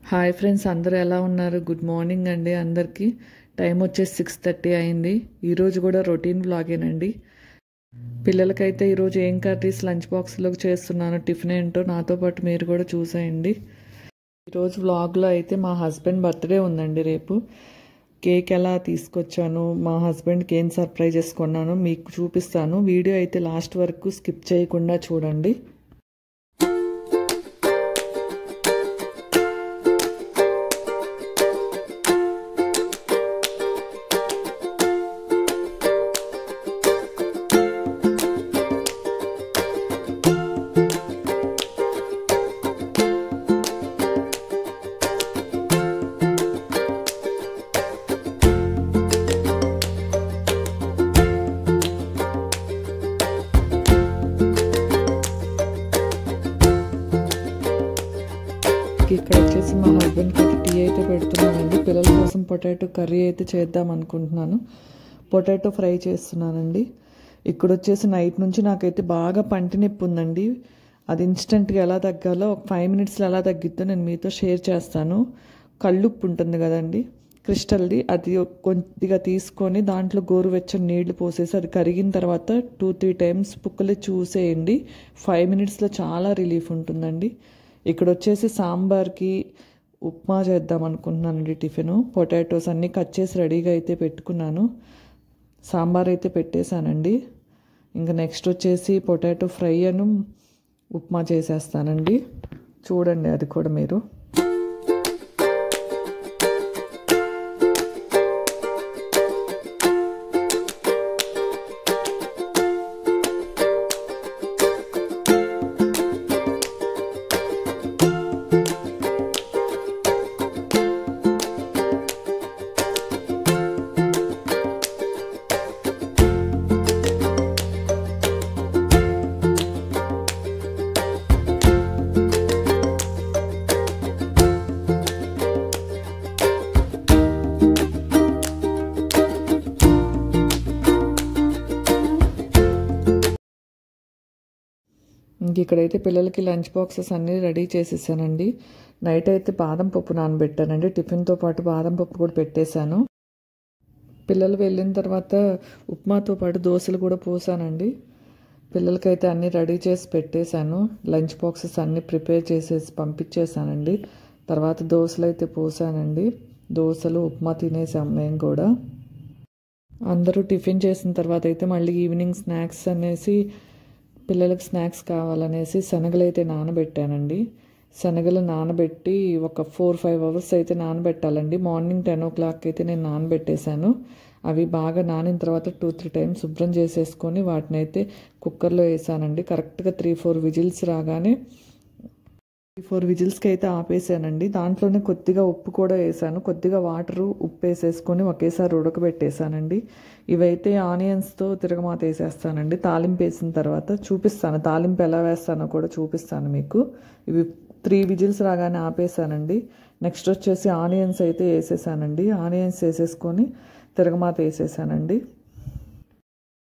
Hi friends, అందరూ ఎలా ఉన్నారు? గుడ్ మార్నింగ్ అండి అందరికీ. టైం వచ్చేసి 6:30 అయింది. ఈరోజు కూడా రొటీన్ వ్లాగేనండి. పిల్లలకైతే ఈరోజు ఏం కర్రీస్ లంచ్ బాక్స్లోకి చేస్తున్నాను, టిఫిన్ ఏంటో నాతో పాటు మీరు కూడా చూసేయండి. ఈరోజు వ్లాగ్లో అయితే మా హస్బెండ్ బర్త్డే ఉందండి రేపు. కేక్ ఎలా తీసుకొచ్చాను, మా హస్బెండ్కి ఏం సర్ప్రైజెస్ కొన్నాను మీకు చూపిస్తాను. వీడియో అయితే లాస్ట్ వరకు స్కిప్ చేయకుండా చూడండి. ఇక్కడ వచ్చేసి మా హస్బెండ్కి అయితే టీ అయితే పెడుతున్నానండి. పిల్లల కోసం పొటాటో కర్రీ అయితే చేద్దాం అనుకుంటున్నాను. పొటాటో ఫ్రై చేస్తున్నానండి. ఇక్కడ వచ్చేసి నైట్ నుంచి నాకైతే బాగా పంటి నొప్పి ఉందండి. అది ఇన్స్టెంట్గా ఎలా తగ్గాలో, ఒక 5 మినిట్స్లో ఎలా తగ్గిద్దో నేను మీతో షేర్ చేస్తాను. కళ్ళుప్పు ఉంటుంది కదండి, క్రిస్టల్ది, అది కొద్దిగా తీసుకొని దాంట్లో గోరువెచ్చని నీళ్లు పోసేసి అది కరిగిన తర్వాత 2-3 టైమ్స్ పుక్కలు చూసేయండి. 5 మినిట్స్లో చాలా రిలీఫ్ ఉంటుందండి. ఇక్కడ వచ్చేసి సాంబార్కి ఉప్మా చేద్దాం అనుకుంటున్నానండి. టిఫిన్ పొటాటోస్ అన్నీ కట్ చేసి రెడీగా అయితే పెట్టుకున్నాను. సాంబార్ అయితే పెట్టేశానండి. ఇంకా నెక్స్ట్ వచ్చేసి పొటాటో ఫ్రై అను ఉప్మా చేసేస్తానండి. చూడండి అది కూడా మీరు. ఇక్కడైతే పిల్లలకి లంచ్ బాక్సెస్ అన్నీ రెడీ చేసేసానండి. నైట్ అయితే బాదం పప్పు నానబెట్టానండి. టిఫిన్తో పాటు బాదం పప్పు కూడా పెట్టేశాను. పిల్లలు వెళ్ళిన తర్వాత ఉప్మాతో పాటు దోశలు కూడా పోసానండి. పిల్లలకైతే అన్నీ రెడీ చేసి పెట్టేశాను. లంచ్ బాక్సెస్ అన్నీ ప్రిపేర్ చేసేసి పంపించేశానండి. తర్వాత దోశలు అయితే పోసానండి. దోశలు ఉప్మా తినేసాం మేము కూడా. అందరూ టిఫిన్ చేసిన తర్వాత అయితే మళ్ళీ ఈవినింగ్ స్నాక్స్ అనేసి పిల్లలకు స్నాక్స్ కావాలనేసి శనగలు అయితే నానబెట్టానండి. శనగలు నానబెట్టి ఒక 4-5 అవర్స్ అయితే నానబెట్టాలండి. మార్నింగ్ 10 o'clock అయితే నేను నానబెట్టేశాను. అవి బాగా నానిన తర్వాత 2-3 టైమ్స్ శుభ్రం చేసేసుకొని వాటిని అయితే కుక్కర్లో వేసానండి. కరెక్ట్గా 3-4 విజిల్స్ రాగానే 3-4 విజిల్స్కి అయితే ఆపేసానండి. దాంట్లోనే కొద్దిగా ఉప్పు కూడా వేసాను. కొద్దిగా వాటరు ఉప్పు వేసేసుకొని ఒకేసారి ఉడకబెట్టేశానండి. ఇవైతే ఆనియన్స్తో తిరగమాత వేసేస్తానండి. తాలింపు వేసిన తర్వాత చూపిస్తాను. తాలింపు ఎలా వేస్తానో కూడా చూపిస్తాను మీకు. ఇవి 3 విజిల్స్ రాగానే ఆపేసానండి. నెక్స్ట్ వచ్చేసి ఆనియన్స్ అయితే వేసేసానండి. ఆనియన్స్ వేసేసుకొని తిరగమాత వేసేసానండి.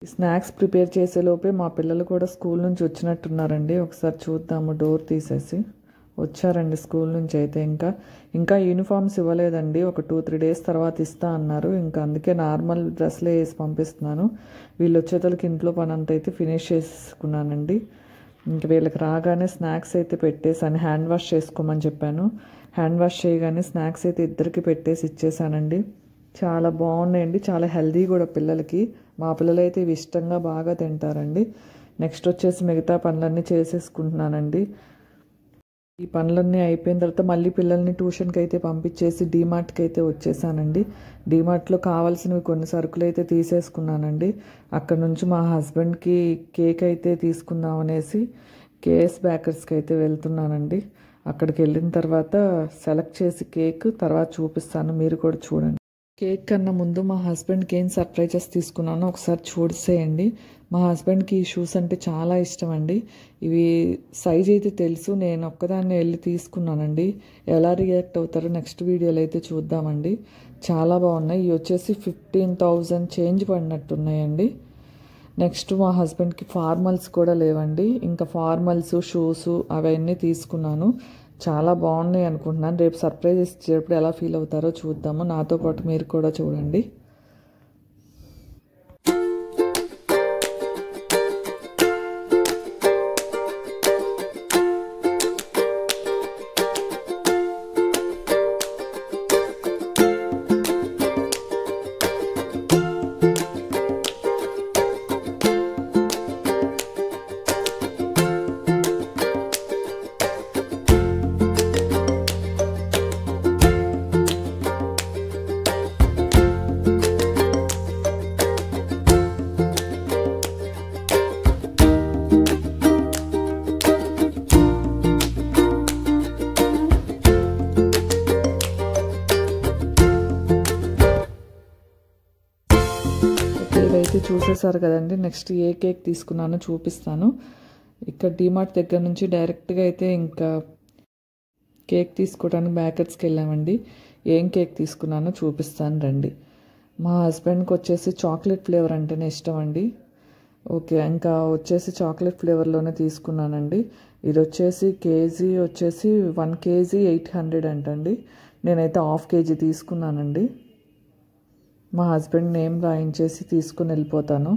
స్నాక్స్ ప్రిపేర్ చేసేలోపే మా పిల్లలు కూడా స్కూల్ నుంచి వచ్చినట్టున్నారండి. ఒకసారి చూద్దాము. డోర్ తీసేసి వచ్చారండి స్కూల్ నుంచి అయితే. ఇంకా యూనిఫామ్స్ ఇవ్వలేదండి. ఒక 2-3 డేస్ తర్వాత ఇస్తా అన్నారు. ఇంకా అందుకే నార్మల్ డ్రెస్లే వేసి పంపిస్తున్నాను. వీళ్ళు వచ్చేతలకి ఇంట్లో పని అంతా అయితే ఫినిష్ చేసుకున్నానండి. ఇంకా వీళ్ళకి రాగానే స్నాక్స్ అయితే పెట్టేశాను. హ్యాండ్ వాష్ చేసుకోమని చెప్పాను. హ్యాండ్ వాష్ చేయగానే స్నాక్స్ అయితే ఇద్దరికి పెట్టేసి ఇచ్చేసానండి. చాలా బాగున్నాయండి. చాలా హెల్దీ కూడా పిల్లలకి. మా పిల్లలు అయితే ఇవి ఇష్టంగా బాగా తింటారండి. నెక్స్ట్ వచ్చేసి మిగతా పనులన్నీ చేసేసుకుంటున్నానండి. ఈ పనులన్నీ అయిపోయిన తర్వాత మళ్ళీ పిల్లల్ని ట్యూషన్కి అయితే పంపించేసి డీమార్ట్కి అయితే వచ్చేసానండి. డీమార్ట్లో కావాల్సినవి కొన్ని సరుకులు అయితే తీసేసుకున్నానండి. అక్కడ నుంచి మా హస్బెండ్కి కేక్ అయితే తీసుకుందాం అనేసి కేఎస్ బేకర్స్కి అయితే వెళ్తున్నానండి. అక్కడికి వెళ్ళిన తర్వాత సెలెక్ట్ చేసి కేక్ తర్వాత చూపిస్తాను, మీరు కూడా చూడండి. కేక్ కన్నా ముందు మా హస్బెండ్కి ఏం సర్ప్రైజెస్ తీసుకున్నానో ఒకసారి చూసేయండి. మా హస్బెండ్కి ఈ షూస్ అంటే చాలా ఇష్టం అండి. ఇవి సైజ్ అయితే తెలుసు, నేను ఒక్కదాన్ని వెళ్ళి తీసుకున్నానండి. ఎలా రియాక్ట్ అవుతారో నెక్స్ట్ వీడియోలో అయితే చూద్దామండి. చాలా బాగున్నాయి. ఇవి వచ్చేసి 15,000 చేంజ్ పడినట్టున్నాయండి. నెక్స్ట్ మా హస్బెండ్కి ఫార్మల్స్ కూడా లేవండి. ఇంకా ఫార్మల్స్ షూస్ అవన్నీ తీసుకున్నాను. చాలా బాగున్నాయి అనుకుంటున్నాను. రేపు సర్ప్రైజ్ ఇచ్చేటప్పుడు ఎలా ఫీల్ అవుతారో చూద్దాము. నాతో పాటు మీరు కూడా చూడండి. ఇవైతే చూసేసారు కదండి. నెక్స్ట్ ఏ కేక్ తీసుకున్నానో చూపిస్తాను. ఇక్కడ డిమార్ట్ దగ్గర నుంచి డైరెక్ట్గా అయితే ఇంకా కేక్ తీసుకోవడానికి బేకర్స్కి వెళ్ళామండి. ఏం కేక్ తీసుకున్నానో చూపిస్తాను రండి. మా హస్బెండ్కి వచ్చేసి చాక్లెట్ ఫ్లేవర్ అంటేనే ఇష్టం అండి. ఓకే, ఇంకా వచ్చేసి చాక్లెట్ ఫ్లేవర్లోనే తీసుకున్నానండి. ఇది వచ్చేసి కేజీ వచ్చేసి 1 kg 800 అంటండి. నేనైతే 1/2 kg తీసుకున్నానండి. మా హస్బెండ్ నేమ్ రాయించేసి తీసుకుని వెళ్ళిపోతాను.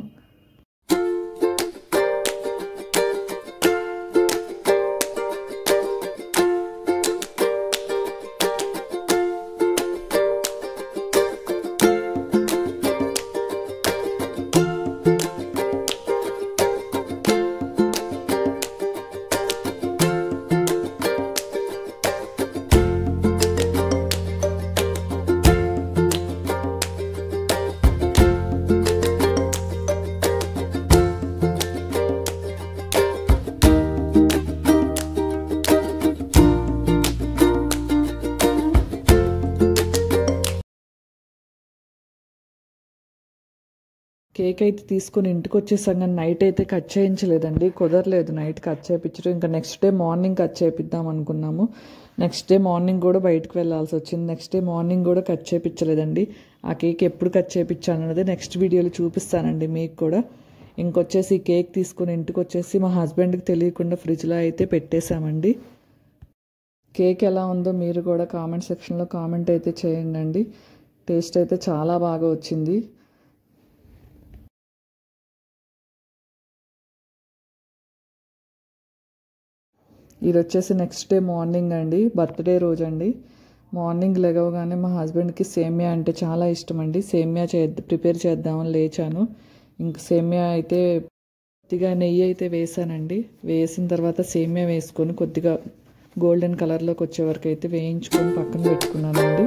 కేక్ అయితే తీసుకొని ఇంటికి వచ్చేసాం, కానీ నైట్ అయితే కట్ చేయించలేదండి. కుదరలేదు నైట్ కట్ చేయించడం. ఇంకా నెక్స్ట్ డే మార్నింగ్ కట్ చేపిద్దాం అనుకున్నాము. నెక్స్ట్ డే మార్నింగ్ కూడా బయటకు వెళ్ళాల్సి వచ్చింది. నెక్స్ట్ డే మార్నింగ్ కూడా కట్ చేయించలేదండి. ఆ కేక్ ఎప్పుడు కట్ చేయించాను అనేది నెక్స్ట్ వీడియోలో చూపిస్తానండి మీకు కూడా. ఇంకొచ్చేసి ఈ కేక్ తీసుకొని ఇంటికి వచ్చేసి మా హస్బెండ్కి తెలియకుండా ఫ్రిడ్జ్లో అయితే పెట్టేశామండి. కేక్ ఎలా ఉందో మీరు కూడా కామెంట్ సెక్షన్లో కామెంట్ అయితే చేయండి. టేస్ట్ అయితే చాలా బాగా వచ్చింది. ఇది వచ్చేసి నెక్స్ట్ డే మార్నింగ్ అండి, బర్త్డే రోజు అండి. మార్నింగ్ లెగవగానే మా హస్బెండ్కి సేమియా అంటే చాలా ఇష్టం అండి. సేమియా ప్రిపేర్ చేద్దామని లేచాను. ఇంక సేమియా అయితే కొద్దిగా నెయ్యి అయితే వేసానండి. వేసిన తర్వాత సేమియా వేసుకొని కొద్దిగా గోల్డెన్ కలర్లోకి వచ్చే వరకు అయితే వేయించుకొని పక్కన పెట్టుకున్నానండి.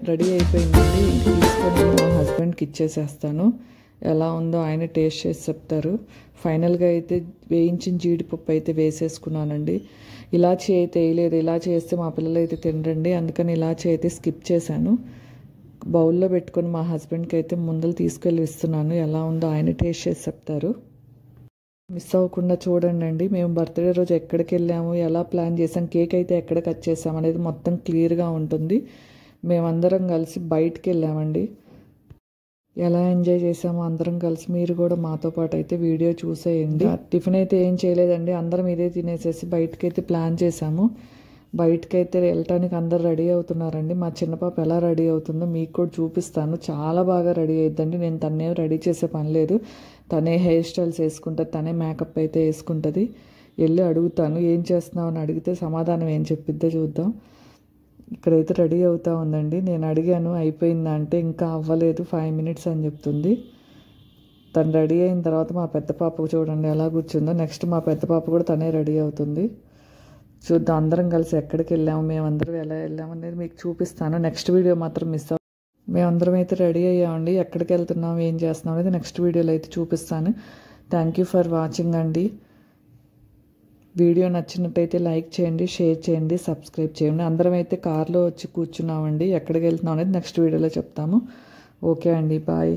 రెడీ అయిపోయిందండి. తీసుకొని మా హస్బెండ్కి ఇచ్చేసేస్తాను. ఎలా ఉందో ఆయన టేస్ట్ చేసి చెప్తారు. ఫైనల్గా అయితే వేయించిన జీడిపప్పు అయితే వేసేసుకున్నానండి. ఇలాచీ అయితే వేయలేదు. ఇలాచీ వేస్తే మా పిల్లలు అయితే తినరండి, అందుకని ఇలాచీ అయితే స్కిప్ చేశాను. బౌల్లో పెట్టుకొని మా హస్బెండ్కి అయితే ముందలు తీసుకెళ్ళి ఇస్తున్నాను. ఎలా ఉందో ఆయన టేస్ట్ చేసి చెప్తారు. మిస్ అవ్వకుండా చూడండి అండి. మేము బర్త్డే రోజు ఎక్కడికి వెళ్ళాము, ఎలా ప్లాన్ చేసాం, కేక్ అయితే ఎక్కడ కట్ చేసాం అనేది మొత్తం క్లియర్గా ఉంటుంది. మేమందరం కలిసి బయటికి వెళ్ళామండి. ఎలా ఎంజాయ్ చేసామో అందరం కలిసి మీరు కూడా మాతో పాటు అయితే వీడియో చూసేయండి. టిఫిన్ అయితే ఏం చేయలేదండి, అందరం ఇదే తినేసేసి బయటకైతే ప్లాన్ చేసాము. బయటకైతే వెళ్ళటానికి అందరు రెడీ అవుతున్నారండి. మా చిన్న పాప ఎలా రెడీ అవుతుందో మీకు కూడా చూపిస్తాను. చాలా బాగా రెడీ అయిద్దండి. నేను తన్నేం రెడీ చేసే పని లేదు. తనే హెయిర్ స్టైల్స్ వేసుకుంటుంది, తనే మేకప్ అయితే వేసుకుంటుంది. వెళ్ళి అడుగుతాను ఏం చేస్తున్నావు అని అడిగితే సమాధానం ఏం చెప్పిద్దో చూద్దాం. ఇక్కడైతే రెడీ అవుతూ ఉందండి. నేను అడిగాను అయిపోయిందా అంటే ఇంకా అవ్వలేదు 5 minutes అని చెప్తుంది. తను రెడీ అయిన తర్వాత మా పెద్ద పాపకు చూడండి ఎలా కూర్చుందో. నెక్స్ట్ మా పెద్ద పాప కూడా తనే రెడీ అవుతుంది. చూద్దాం అందరం కలిసి ఎక్కడికి వెళ్ళాము, మేమందరం ఎలా వెళ్ళాము అనేది మీకు చూపిస్తాను. నెక్స్ట్ వీడియో మాత్రం మిస్ అవ్వ. మేమందరం అయితే రెడీ అయ్యామండి. ఎక్కడికి వెళ్తున్నాం, ఏం చేస్తున్నాం అనేది నెక్స్ట్ వీడియోలో అయితే చూపిస్తాను. థ్యాంక్ యూ ఫర్ వాచింగ్ అండి. వీడియో నచ్చినట్టయితే లైక్ చేయండి, షేర్ చేయండి, సబ్స్క్రైబ్ చేయండి. అందరం అయితే కార్లో వచ్చి కూర్చున్నామండి. ఎక్కడికి వెళ్తున్నాం అనేది నెక్స్ట్ వీడియోలో చెప్తాము. ఓకే అండి, బాయ్.